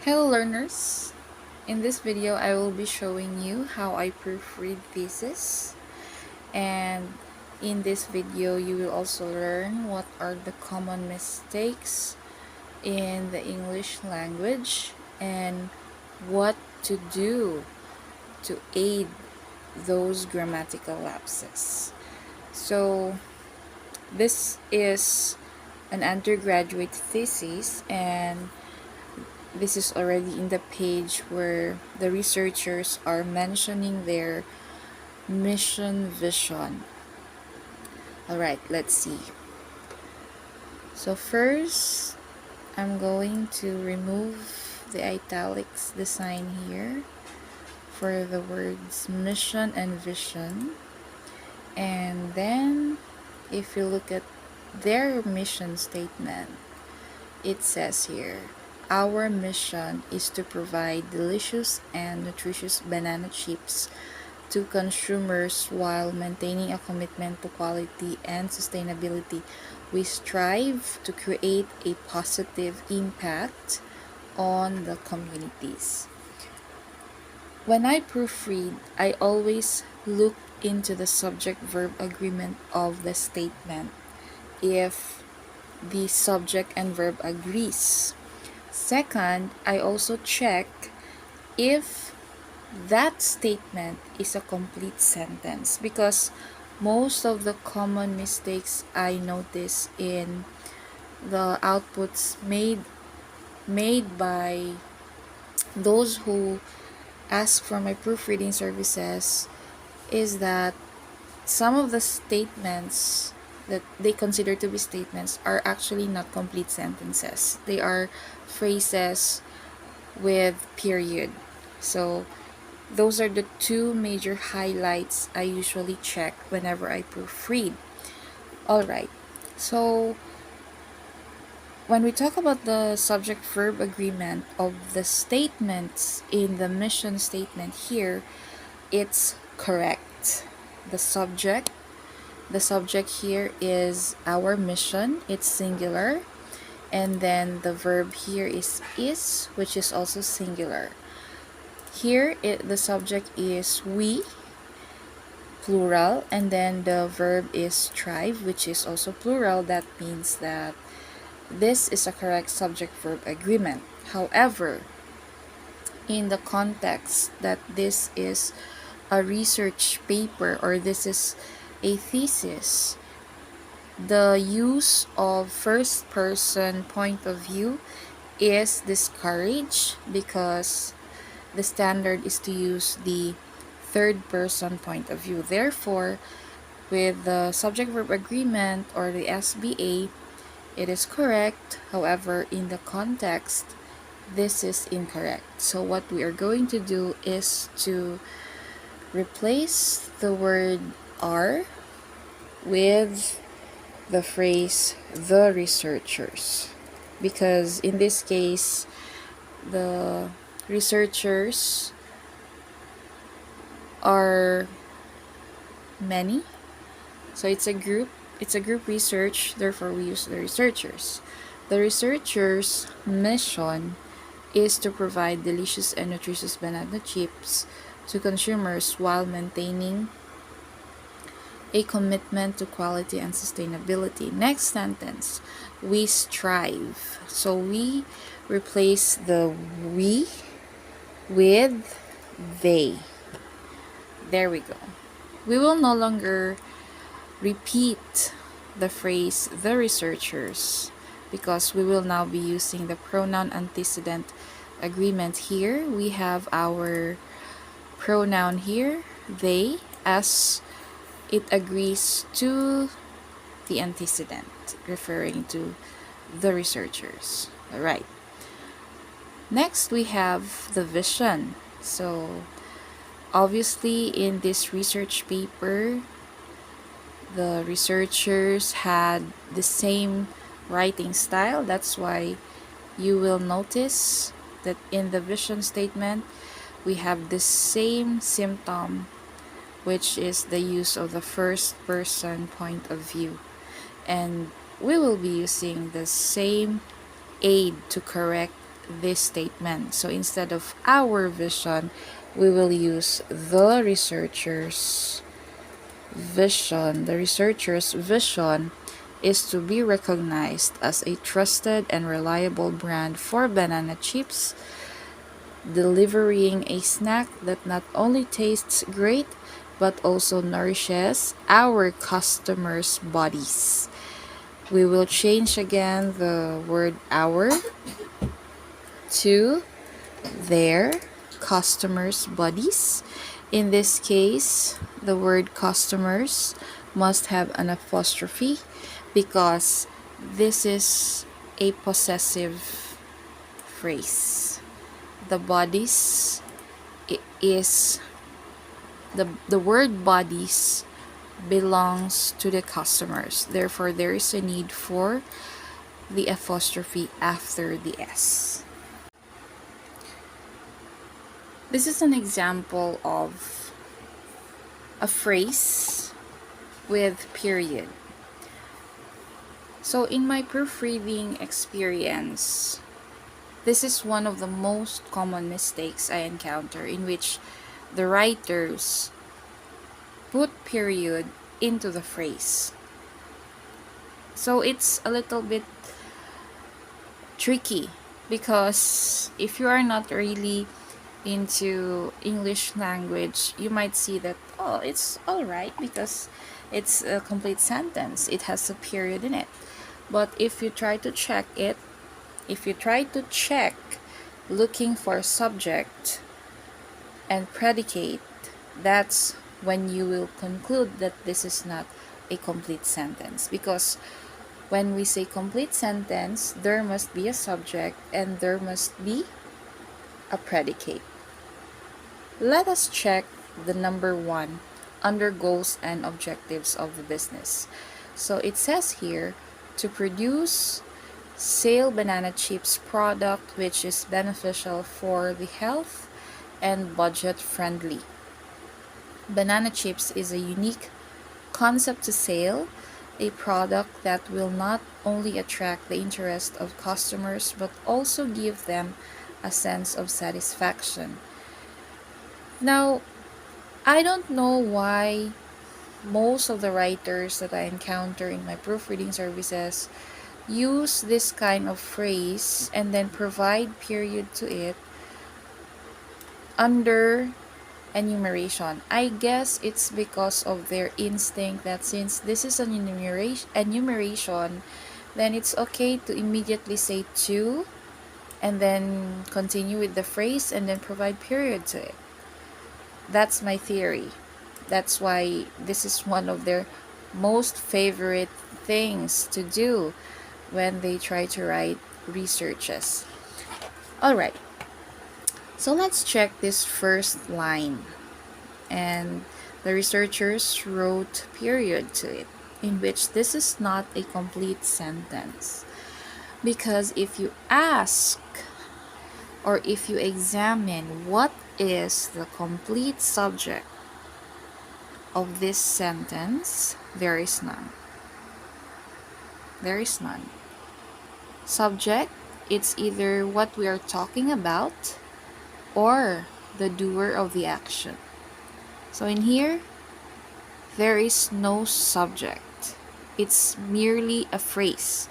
Hello learners! In this video, I will be showing you how I proofread thesis, and in this video you will also learn what are the common mistakes in the English language and what to do to aid those grammatical lapses. So this is an undergraduate thesis, and this is already in the page where the researchers are mentioning their mission vision. Alright, let's see. So first, I'm going to remove the italics design here for the words mission and vision. And then, if you look at their mission statement, it says here, our mission is to provide delicious and nutritious banana chips to consumers while maintaining a commitment to quality and sustainability. We strive to create a positive impact on the communities. When I proofread, I always look into the subject-verb agreement of the statement if the subject and verb agrees. Second, I also check if that statement is a complete sentence, because most of the common mistakes I notice in the outputs made by those who ask for my proofreading services is that some of the statements that they consider to be statements are actually not complete sentences. They are phrases with period. So those are the two major highlights I usually check whenever I proofread. Alright, so when we talk about the subject-verb agreement of the statements in the mission statement here, it's correct. The subject here is our mission, it's singular, and then the verb here is, which is also singular. Here the subject is we, plural, and then the verb is strive, which is also plural. That means that this is a correct subject-verb agreement. However, in the context that this is a research paper or this is a thesis, the use of first person point of view is discouraged because the standard is to use the third person point of view. Therefore, with the subject verb agreement or the SBA, it is correct. However, in the context, this is incorrect. So what we are going to do is to replace the word are with the phrase the researchers, because in this case the researchers are many, so it's a group research, therefore we use the researchers. The researchers' mission is to provide delicious and nutritious banana chips to consumers while maintaining a commitment to quality and sustainability. Next sentence, we strive. So we replace the we with they. There we go. We will no longer repeat the phrase the researchers because we will now be using the pronoun antecedent agreement here. We have our pronoun here, they, as it agrees to the antecedent, referring to the researchers. Alright. Next, we have the vision. So, obviously, in this research paper, the researchers had the same writing style. That's why you will notice that in the vision statement, we have the same symptom, which is the use of the first person point of view. And we will be using the same aid to correct this statement. So instead of our vision, we will use the researchers' vision. The researchers' vision is to be recognized as a trusted and reliable brand for banana chips, delivering a snack that not only tastes great but also nourishes our customers' bodies. We will change again the word our to their customers' bodies. In this case, the word customers must have an apostrophe because this is a possessive phrase. The bodies is the word bodies belongs to the customers. Therefore, there is a need for the apostrophe after the S. This is an example of a phrase with period. So in my proofreading experience, this is one of the most common mistakes I encounter, in which the writers put period into the phrase. So it's a little bit tricky because if you are not really into English language, you might see that, oh, it's alright because it's a complete sentence. It has a period in it. But if you try to check looking for subject and predicate, that's when you will conclude that this is not a complete sentence. Because when we say complete sentence, there must be a subject and there must be a predicate. Let us check the number 1 under goals and objectives of the business. So it says here, to produce sale banana chips product which is beneficial for the health and budget friendly. Banana chips is a unique concept to sale, a product that will not only attract the interest of customers but also give them a sense of satisfaction. Now, I don't know why most of the writers that I encounter in my proofreading services use this kind of phrase and then provide period to it under enumeration. I guess it's because of their instinct that since this is an enumeration, then it's okay to immediately say to and then continue with the phrase and then provide period to it. That's my theory. That's why this is one of their most favorite things to do when they try to write researches. Alright, so let's check this first line. And the researchers wrote period to it, in which this is not a complete sentence. Because if you ask or if you examine what is the complete subject of this sentence, there is none. There is none. Subject, it's either what we are talking about or the doer of the action. So in here, there is no subject. It's merely a phrase.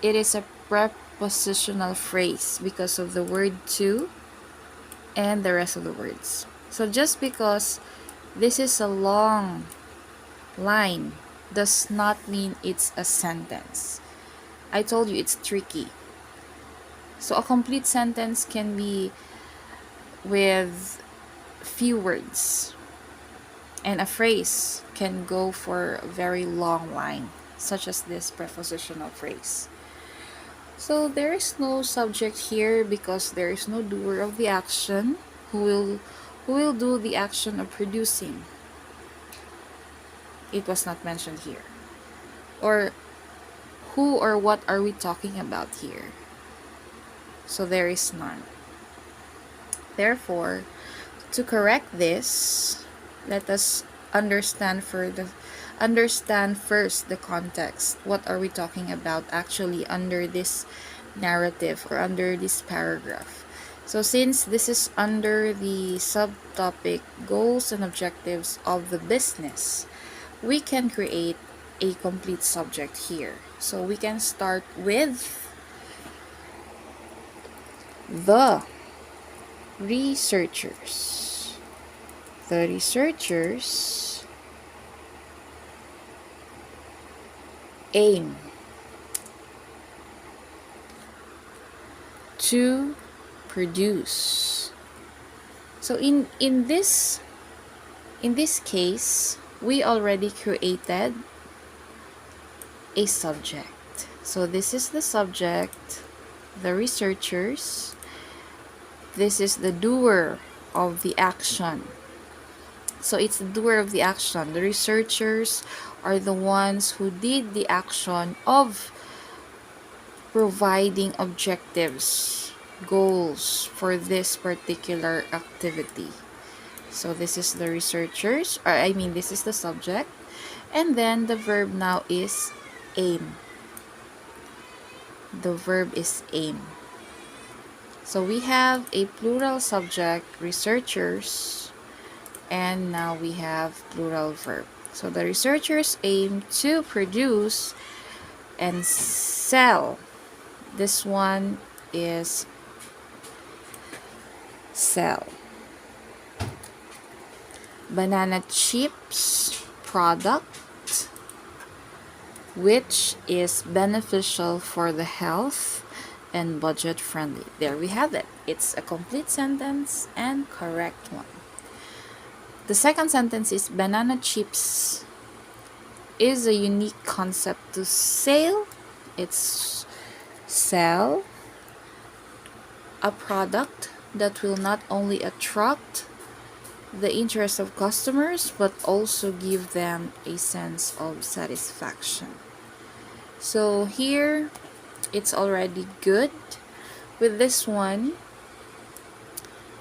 It is a prepositional phrase because of the word to and the rest of the words. So just because this is a long line does not mean it's a sentence. I told you it's tricky. So a complete sentence can be with few words, and a phrase can go for a very long line, such as this prepositional phrase. So there is no subject here because there is no doer of the action who will do the action of producing. It was not mentioned here. Or who or what are we talking about here? So there is none. Therefore, to correct this, let us understand first the context. What are we talking about actually under this narrative or under this paragraph. So since this is under the subtopic goals and objectives of the business, we can create a complete subject here. So we can start with the researchers. The researchers aim to produce. So in this case, we already created a subject. So this is the subject, the researchers. This is the doer of the action. So it's the doer of the action. The researchers are the ones who did the action of providing objectives, goals for this particular activity. So this is the researchers, or I mean this is the subject, and then the verb now is aim. The verb is aim. So we have a plural subject, researchers, and now we have plural verb. So the researchers aim to produce and sell. This one is sell. Banana chips product, which is beneficial for the health and budget friendly. There we have it. It's a complete sentence and correct one. The second sentence is banana chips is a unique concept to sell. It's sell a product that will not only attract the interest of customers but also give them a sense of satisfaction. So here it's already good. With this one,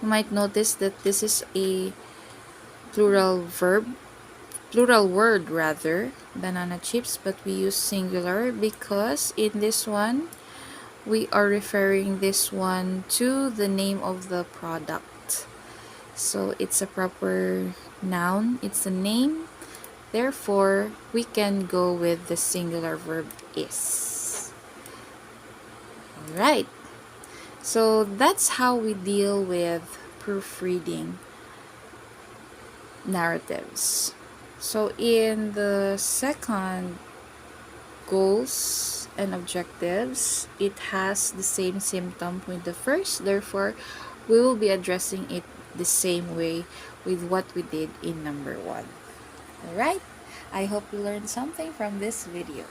you might notice that this is a plural word rather, banana chips, but we use singular because in this one we are referring this one to the name of the product. So it's a proper noun, it's a name, therefore we can go with the singular verb is. Alright, so that's how we deal with proofreading narratives. So in the second goals and objectives, it has the same symptom with the first, therefore we will be addressing it the same way with what we did in number 1. Alright, I hope you learned something from this video.